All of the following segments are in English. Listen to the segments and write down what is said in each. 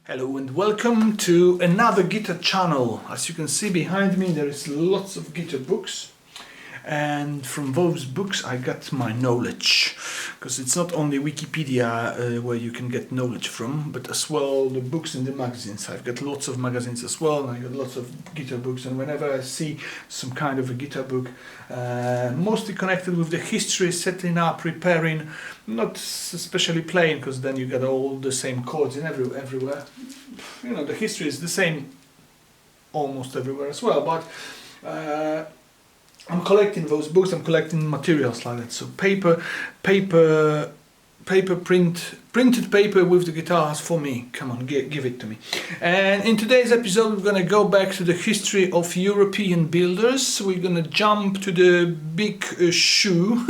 Hello and welcome to another guitar channel. As you can see behind me there is lots of guitar books, and from those books I got my knowledge, because it's not only Wikipedia where you can get knowledge from, but as well the books in the magazines. I've got lots of magazines as well, and I got lots of guitar books, and whenever I see some kind of a guitar book mostly connected with the history, setting up, repairing, not especially playing, because then you get all the same chords in everywhere. You know, the history is the same almost everywhere as well, but I'm collecting those books, I'm collecting materials like that. So printed paper with the guitars for me. Come on, give it to me. And in today's episode we're gonna go back to the history of European builders. We're gonna jump to the big shoe,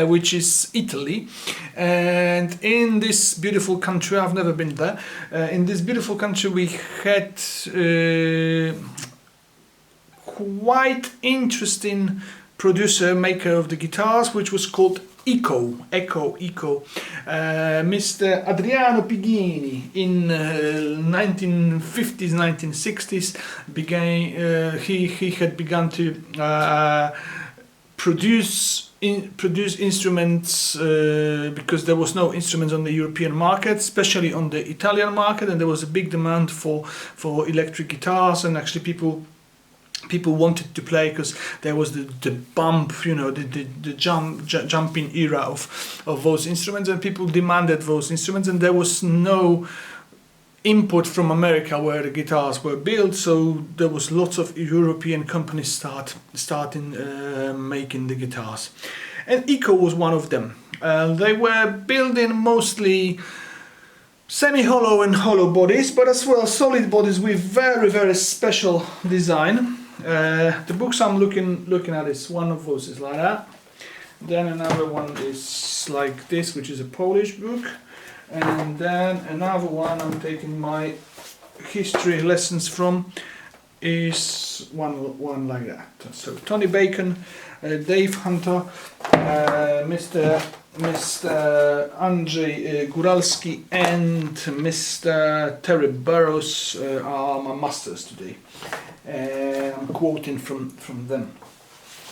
which is Italy. And in this beautiful country, I've never been there, in this beautiful country we had quite interesting maker of the guitars, which was called Eko. Mr. Adriano Pighini in 1950s, 1960s he had begun to produce instruments because there was no instruments on the European market, especially on the Italian market, and there was a big demand for electric guitars, and actually people wanted to play because there was the bump, you know, the jumping era of those instruments, and people demanded those instruments, and there was no import from America where the guitars were built, so there was lots of European companies starting making the guitars, and Eko was one of them. They were building mostly semi-hollow and hollow bodies, but as well solid bodies with very special design. The books I'm looking at is one of those is like that. Then another one is like this, which is a Polish book, and then another one I'm taking my history lessons from is one like that. So Tony Bacon, Dave Hunter, Mr. Andrzej Góralski and Mr. Terry Burrows are my masters today. I'm quoting from them,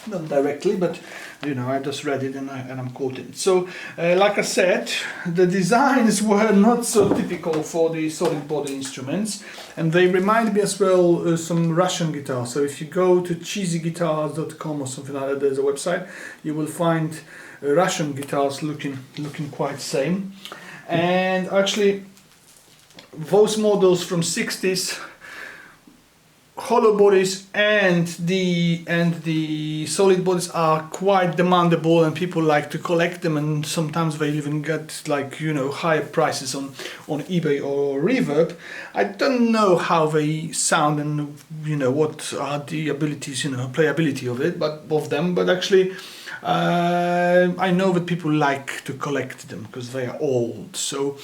not directly, but you know, I just read it and I'm quoting. So like I said, the designs were not so typical for the solid body instruments, and they remind me as well some Russian guitars. So if you go to cheesyguitars.com or something like that, there's a website, you will find Russian guitars looking quite same. And actually those models from 60s, hollow bodies and the solid bodies are quite demandable, and people like to collect them, and sometimes they even get, like, you know, higher prices on eBay or Reverb. I don't know how they sound and, you know, what are the abilities, you know, playability of them, but actually I know that people like to collect them because they are old. So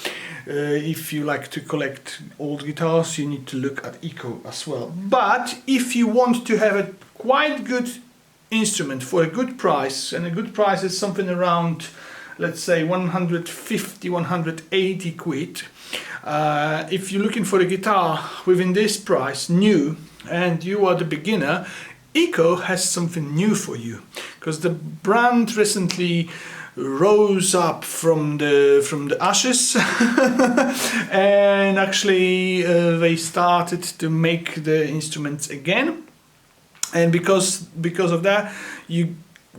if you like to collect old guitars, you need to look at Eko as well. But if you want to have a quite good instrument for a good price, and a good price is something around, let's say, 150, 180 quid. If you're looking for a guitar within this price, new, and you are the beginner, Eko has something new for you, because the brand recently rose up from the ashes and actually they started to make the instruments again, and because of that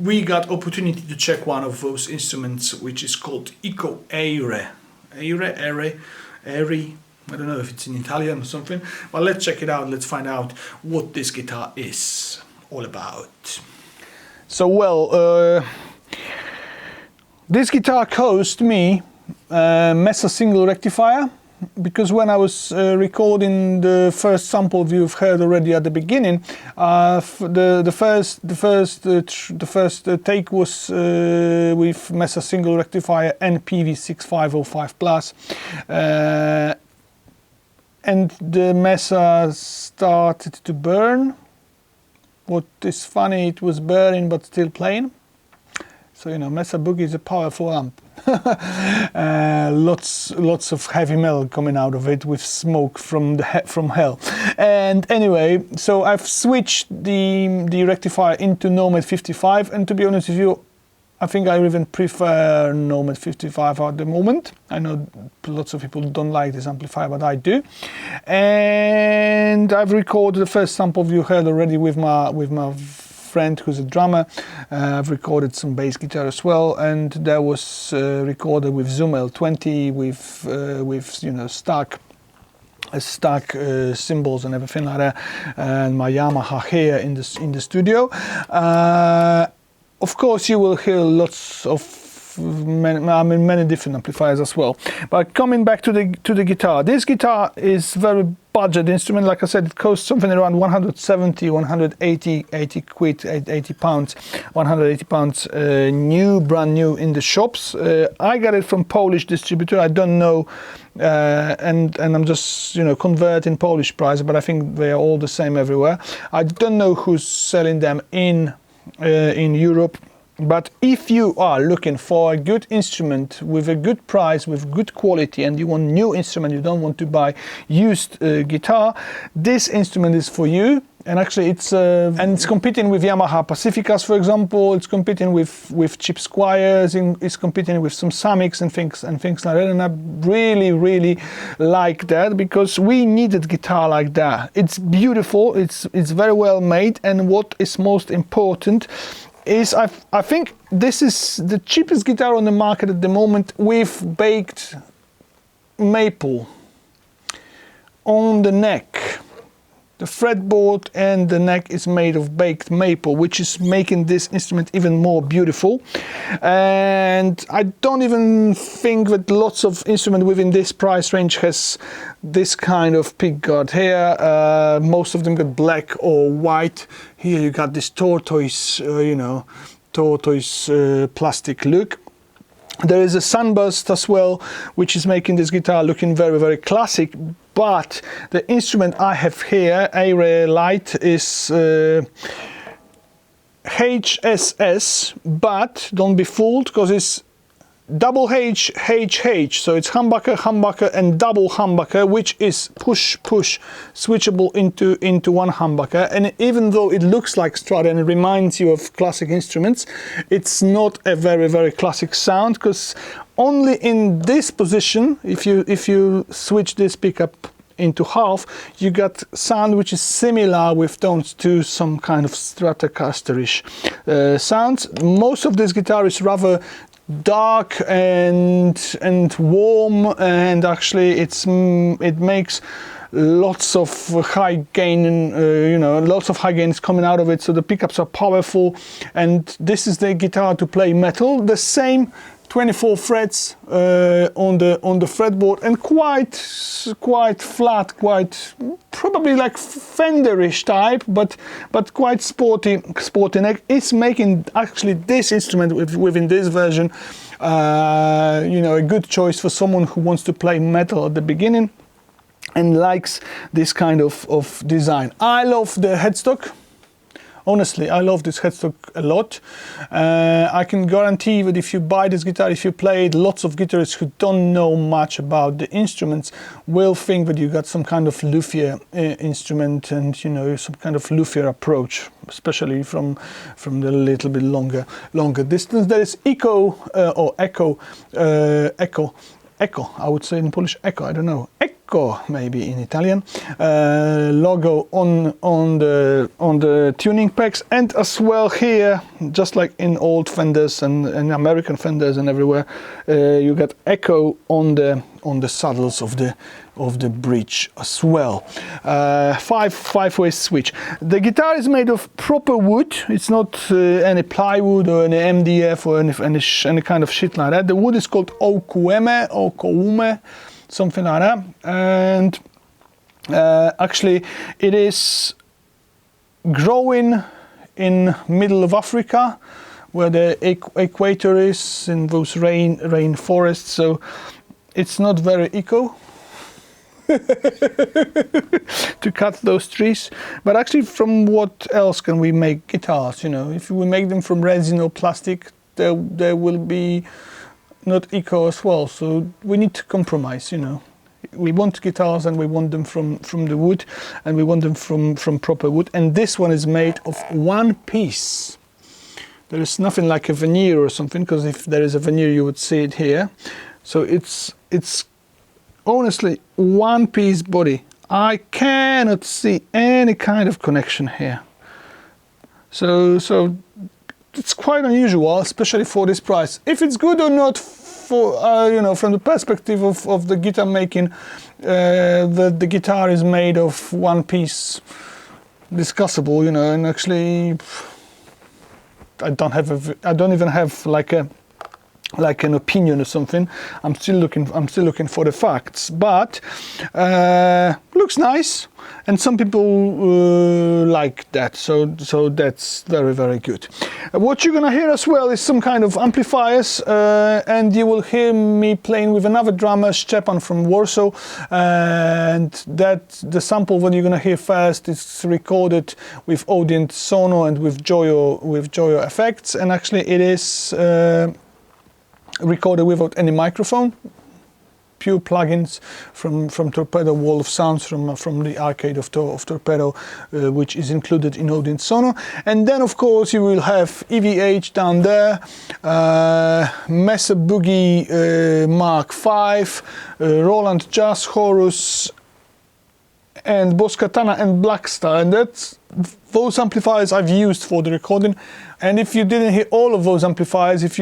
we got opportunity to check one of those instruments, which is called Eko Aire. I don't know if it's in Italian or something, but let's check it out. Let's find out what this guitar is all about. So, well, this guitar cost me Mesa single rectifier, because when I was recording the first sample you've heard already at the beginning, the first take was with Mesa single rectifier NPV6505 plus. And the Mesa started to burn. What is funny, it was burning but still playing. So, you know, Mesa Boogie is a powerful amp. Lots of heavy metal coming out of it with smoke from hell. And anyway, so I've switched the rectifier into Nomad 55, and to be honest with you, I think I even prefer Nomad 55 at the moment. I know lots of people don't like this amplifier, but I do. And I've recorded the first sample you heard already with my friend who's a drummer. I've recorded some bass guitar as well, and that was recorded with Zoom L20 with you know stack cymbals and everything like that, and my Yamaha here in the studio. Of course, you will hear lots of many different amplifiers as well. But coming back to the guitar, this guitar is very budget instrument. Like I said, it costs something around 170, 180 quid, 80 pounds, 180 pounds, brand new in the shops. I got it from Polish distributor. I don't know, and I'm just, you know, converting Polish price, but I think they are all the same everywhere. I don't know who's selling them in Europe. But if you are looking for a good instrument with a good price, with good quality, and you want new instrument, you don't want to buy used guitar, this instrument is for you. And actually it's competing with Yamaha Pacificas, for example. It's competing with cheap Squiers, it's competing with some Samics and things like that. And I really like that, because we needed guitar like that. It's beautiful, it's very well made, and what is most important is I think this is the cheapest guitar on the market at the moment with baked maple on the neck. The fretboard and the neck is made of baked maple, which is making this instrument even more beautiful. And I don't even think that lots of instruments within this price range has this kind of pickguard here. Most of them got black or white. Here you got this tortoise, plastic look. There is a sunburst as well, which is making this guitar looking very classic. But the instrument I have here, Aire Lite, is HSS, but don't be fooled, because it's double H, so it's humbucker, and double humbucker, which is push switchable into one humbucker. And even though it looks like Strat and it reminds you of classic instruments, it's not a very classic sound, because only in this position, if you switch this pickup into half, you got sound which is similar with tones to some kind of Stratocaster-ish sounds. Most of this guitar is rather dark and warm, and actually it makes lots of high gain, lots of high gains coming out of it, so the pickups are powerful, and this is the guitar to play metal. The same 24 frets on the fretboard, and quite flat, quite probably like Fenderish type, but quite sporty neck. It's making actually this instrument within this version a good choice for someone who wants to play metal at the beginning and likes this kind of design. I love the headstock. Honestly, I love this headstock a lot. I can guarantee that if you buy this guitar, if you play it, lots of guitarists who don't know much about the instruments will think that you got some kind of luthier instrument, and some kind of luthier approach, especially from the little bit longer distance. There is Eko, I would say in Polish, Eko, I don't know, Eko maybe in Italian, logo on the tuning packs, and as well here, just like in old Fenders and American Fenders and everywhere, you got Eko on the saddles of the bridge as well. Five-way switch. The guitar is made of proper wood. It's not any plywood or any MDF or any kind of shit like that. The wood is called Okoume, something like that. And actually it is growing in middle of Africa, where the equator is, in those rain forests. So it's not very eco to cut those trees, but actually from what else can we make guitars? If we make them from resin or plastic, there will be not Eko as well. So we need to compromise, you know. We want guitars and we want them from the wood, and we want them from proper wood. And this one is made of one piece. There is nothing like a veneer or something, because if there is a veneer you would see it here. So it's honestly one piece body. I cannot see any kind of connection here. So it's quite unusual, especially for this price. If it's good or not, for you know, from the perspective of the guitar making, the guitar is made of one piece, discussable, you know. And actually, I don't even have like an opinion or something. I'm still looking for the facts, but looks nice, and some people like that, so that's very, very good. What you're gonna hear as well is some kind of amplifiers, and you will hear me playing with another drummer, Szczepan from Warsaw, and that the sample what you're gonna hear first is recorded with Audient Sono and with Joyo effects, and actually it is recorded without any microphone, pure plugins from Torpedo Wall of Sounds, from the arcade of Torpedo, which is included in Audient Sono. And then of course you will have EVH down there, Mesa Boogie Mark V, Roland Jazz Horus, and Boss Katana and Blackstar, and that's those amplifiers I've used for the recording. And if you didn't hear all of those amplifiers, if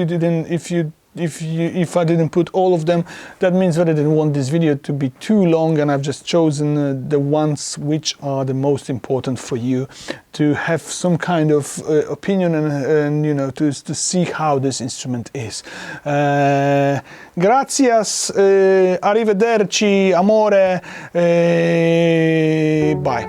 I didn't put all of them, that means that I didn't want this video to be too long, and I've just chosen the ones which are the most important for you to have some kind of opinion and you know, to see how this instrument is. Gracias, arrivederci, amore, bye.